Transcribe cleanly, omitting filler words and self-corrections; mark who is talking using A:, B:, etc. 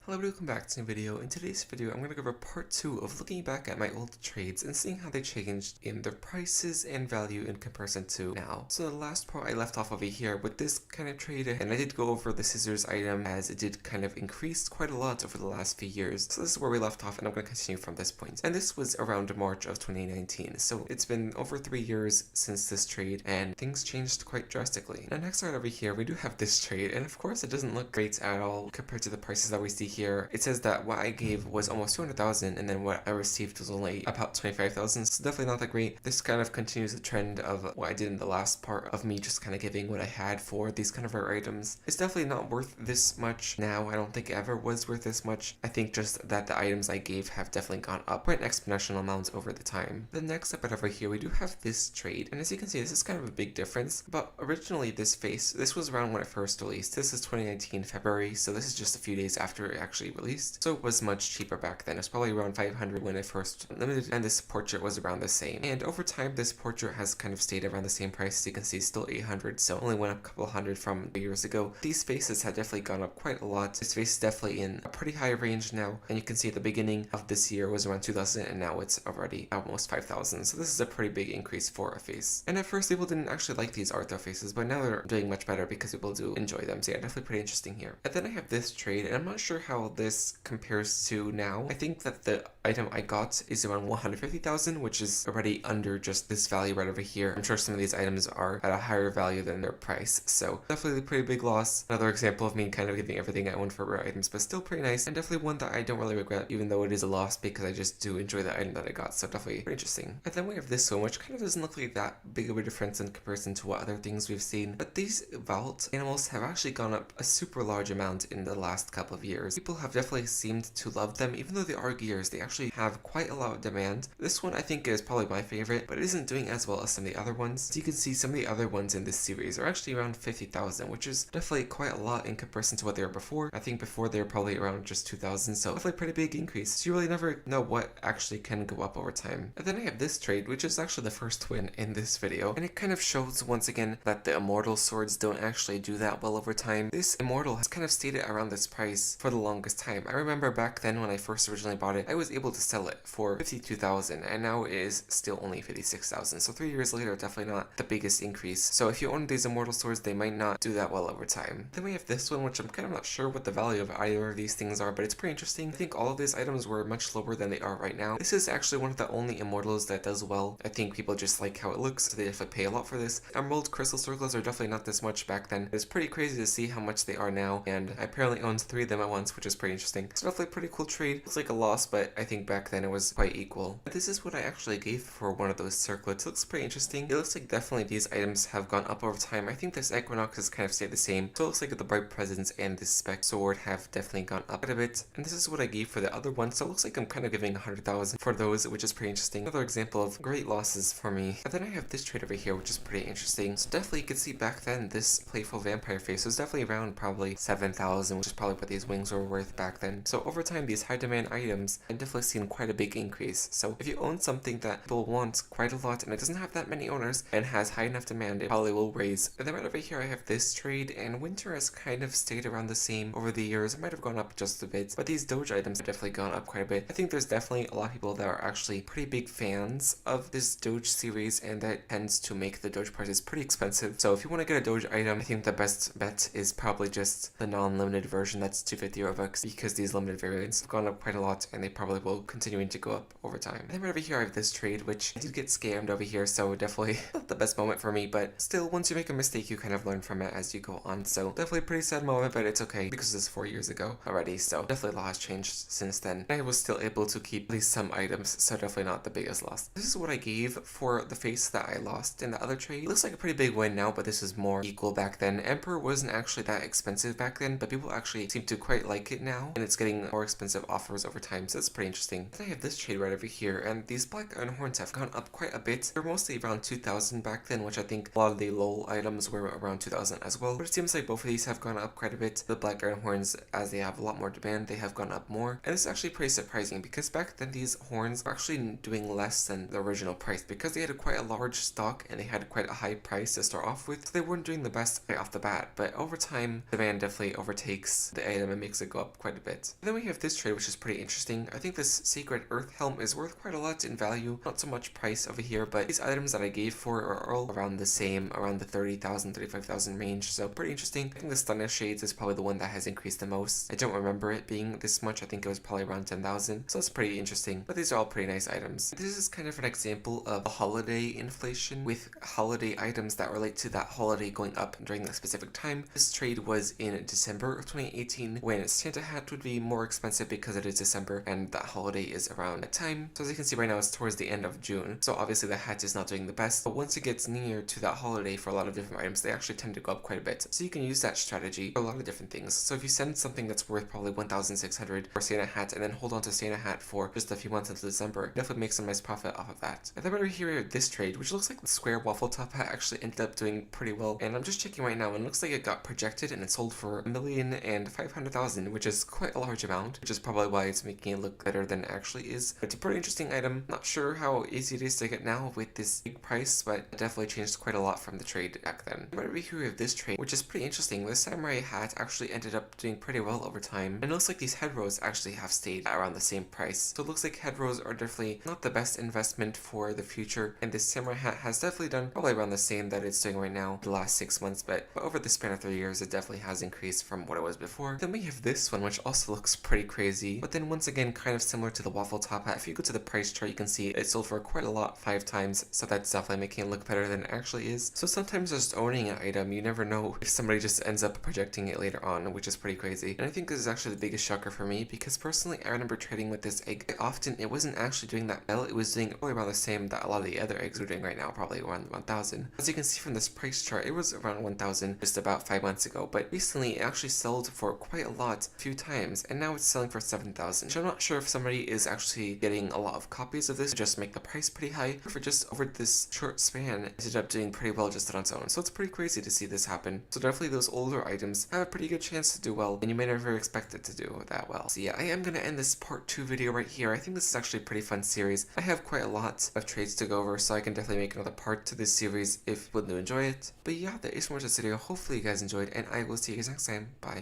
A: Hello, welcome back to a new video. In today's video, I'm going to go over part 2 of looking back at my old trades and seeing how they changed in their prices and value in comparison to now. So the last part I left off over here with this kind of trade, and I did go over the scissors item as it did kind of increase quite a lot over the last few years. So this is where we left off, and I'm going to continue from this point. And this was around March of 2019. So it's been over 3 years since this trade, and things changed quite drastically. Now next right over here, we do have this trade, and of course it doesn't look great at all compared to the prices that we see here. It says that what I gave was almost 200,000 and then what I received was only about 25,000, so definitely not that great. This kind of continues the trend of what I did in the last part of me just kind of giving what I had for these kind of rare items. It's definitely not worth this much now. I don't think it ever was worth this much. I think just that the items I gave have definitely gone up quite an exponential amount over the time. The next up over here, we do have this trade, and as you can see, this is kind of a big difference, but originally this face, this was around when it first released. This is 2019 February, so this is just a few days after it actually released. So it was much cheaper back then. It was probably around 500 when it first limited, and this portrait was around the same. And over time, this portrait has kind of stayed around the same price. As you can see, still 800, so only went up a couple hundred from years ago. These faces have definitely gone up quite a lot. This face is definitely in a pretty high range now, and you can see at the beginning of this year was around 2,000, and now it's already almost 5,000. So this is a pretty big increase for a face. And at first, people didn't actually like these Arthur faces, but now they're doing much better because people do enjoy them. So yeah, definitely pretty interesting here. And then I have this trade, and I'm not sure how this compares to now. I think that the item I got is around 150,000, which is already under just this value right over here. I'm sure some of these items are at a higher value than their price, so definitely a pretty big loss. Another example of me kind of giving everything I own for rare items, but still pretty nice, and definitely one that I don't really regret, even though it is a loss, because I just do enjoy the item that I got, so definitely pretty interesting. And then we have this one, which kind of doesn't look like that big of a difference in comparison to what other things we've seen, but these vault animals have actually gone up a super large amount in the last couple of years. People have definitely seemed to love them, even though they are gears, they actually have quite a lot of demand. This one I think is probably my favorite, but it isn't doing as well as some of the other ones. So you can see some of the other ones in this series are actually around 50,000, which is definitely quite a lot in comparison to what they were before. I think before they were probably around just 2,000, so definitely a pretty big increase. So you really never know what actually can go up over time. And then I have this trade, which is actually the first twin in this video, and it kind of shows once again that the immortal swords don't actually do that well over time. This immortal has kind of stayed around this price for the longest time. I remember back then when I first originally bought it, I was able to sell it for 52,000, and now it is still only 56,000. So 3 years later, definitely not the biggest increase. So if you own these immortal swords, they might not do that well over time. Then we have this one, which I'm kind of not sure what the value of either of these things are, but it's pretty interesting. I think all of these items were much lower than they are right now. This is actually one of the only immortals that does well. I think people just like how it looks, so they definitely pay a lot for this. Emerald crystal circles are definitely not this much back then. It's pretty crazy to see how much they are now, and I apparently owned 3 of them at once, which is pretty interesting. It's definitely a pretty cool trade. Looks like a loss, but I think back then it was quite equal. But this is what I actually gave for one of those circlets. It looks pretty interesting. It looks like definitely these items have gone up over time. I think this Equinox has kind of stayed the same. So it looks like the Bright Presence and this Spec Sword have definitely gone up quite a bit. And this is what I gave for the other one. So it looks like I'm kind of giving 100,000 for those, which is pretty interesting. Another example of great losses for me. And then I have this trade over here, which is pretty interesting. So definitely you can see back then this playful vampire face was definitely around probably 7,000, which is probably what these wings were worth back then. So over time, these high demand items have definitely seen quite a big increase. So if you own something that people want quite a lot and it doesn't have that many owners and has high enough demand, it probably will raise. And then right over here I have this trade, and winter has kind of stayed around the same over the years. It might have gone up just a bit, but these Doge items have definitely gone up quite a bit. I think there's definitely a lot of people that are actually pretty big fans of this Doge series, and that tends to make the Doge prices pretty expensive. So if you want to get a Doge item, I think the best bet is probably just the non-limited version. That's 250 Robux, because these limited variants have gone up quite a lot, and they probably will continue to go up over time. And then right over here I have this trade, which I did get scammed over here, so definitely not the best moment for me, but still, once you make a mistake, you kind of learn from it as you go on. So definitely a pretty sad moment, but it's okay because this is 4 years ago already, so definitely a lot has changed since then. I was still able to keep at least some items, so definitely not the biggest loss. This is what I gave for the face that I lost in the other trade. It looks like a pretty big win now, but this is more equal back then. Emperor wasn't actually that expensive back then, but people actually seem to quite like it now, and it's getting more expensive offers over time, so that's pretty interesting. Then I have this trade right over here, and these black iron horns have gone up quite a bit. They're mostly around 2,000 back then, which I think a lot of the LOL items were around 2,000 as well, but it seems like both of these have gone up quite a bit. The black iron horns, as they have a lot more demand, they have gone up more, and it's actually pretty surprising because back then these horns were actually doing less than the original price because they had quite a large stock and they had quite a high price to start off with, so they weren't doing the best right off the bat, but over time, demand definitely overtakes the item and makes it go up quite a bit. And then we have this trade, which is pretty interesting. I think this Sacred Earth Helm is worth quite a lot in value, not so much price over here, but these items that I gave for are all around the same, around the 30,000, 35,000 range, so pretty interesting. I think the Stunner Shades is probably the one that has increased the most. I don't remember it being this much. I think it was probably around 10,000, so it's pretty interesting, but these are all pretty nice items. This is kind of an example of a holiday inflation with holiday items that relate to that holiday going up during that specific time. This trade was in December of 2018 when Santa hat would be more expensive because it is December and that holiday is around that time. So as you can see right now, it's towards the end of June, so obviously the hat is not doing the best, but once it gets near to that holiday for a lot of different items, they actually tend to go up quite a bit. So you can use that strategy for a lot of different things. So if you send something that's worth probably 1,600 for Santa hat and then hold on to Santa hat for just a few months until December, definitely make some nice profit off of that. And then over here, this trade, which looks like the square waffle top hat, actually ended up doing pretty well. And I'm just checking right now, and it looks like it got projected and it sold for 1,500,000, which is quite a large amount, which is probably why it's making it look better than it actually is. It's a pretty interesting item. Not sure how easy it is to get now with this big price, but it definitely changed quite a lot from the trade back then. Right over here we have this trade, which is pretty interesting. The samurai hat actually ended up doing pretty well over time, and it looks like these head rows actually have stayed around the same price. So it looks like head rows are definitely not the best investment for the future, and this samurai hat has definitely done probably around the same that it's doing right now the last 6 months, but over the span of 3 years it definitely has increased from what it was before. Then we have this one, which also looks pretty crazy, but then once again kind of similar to the waffle top hat. If you go to the price chart, you can see it sold for quite a lot 5 times, so that's definitely making it look better than it actually is. So sometimes just owning an item, you never know if somebody just ends up projecting it later on, which is pretty crazy. And I think this is actually the biggest shocker for me, because personally I remember trading with this egg. Often it wasn't actually doing that well, it was doing probably around the same that a lot of the other eggs are doing right now, probably around 1,000. As you can see from this price chart, it was around 1,000 just about 5 months ago, but recently it actually sold for quite a lot, a few times, and now it's selling for 7,000. So I'm not sure if somebody is actually getting a lot of copies of this to just make the price pretty high, or for just over this short span it ended up doing pretty well just on its own. So it's pretty crazy to see this happen. So definitely those older items have a pretty good chance to do well, and you may never expect it to do that well. So yeah, I am going to end this part 2 video right here. I think this is actually a pretty fun series. I have quite a lot of trades to go over, so I can definitely make another part to this series if you would enjoy it. But yeah, that is so much for this video. Hopefully you guys enjoyed, and I will see you guys next time. Bye.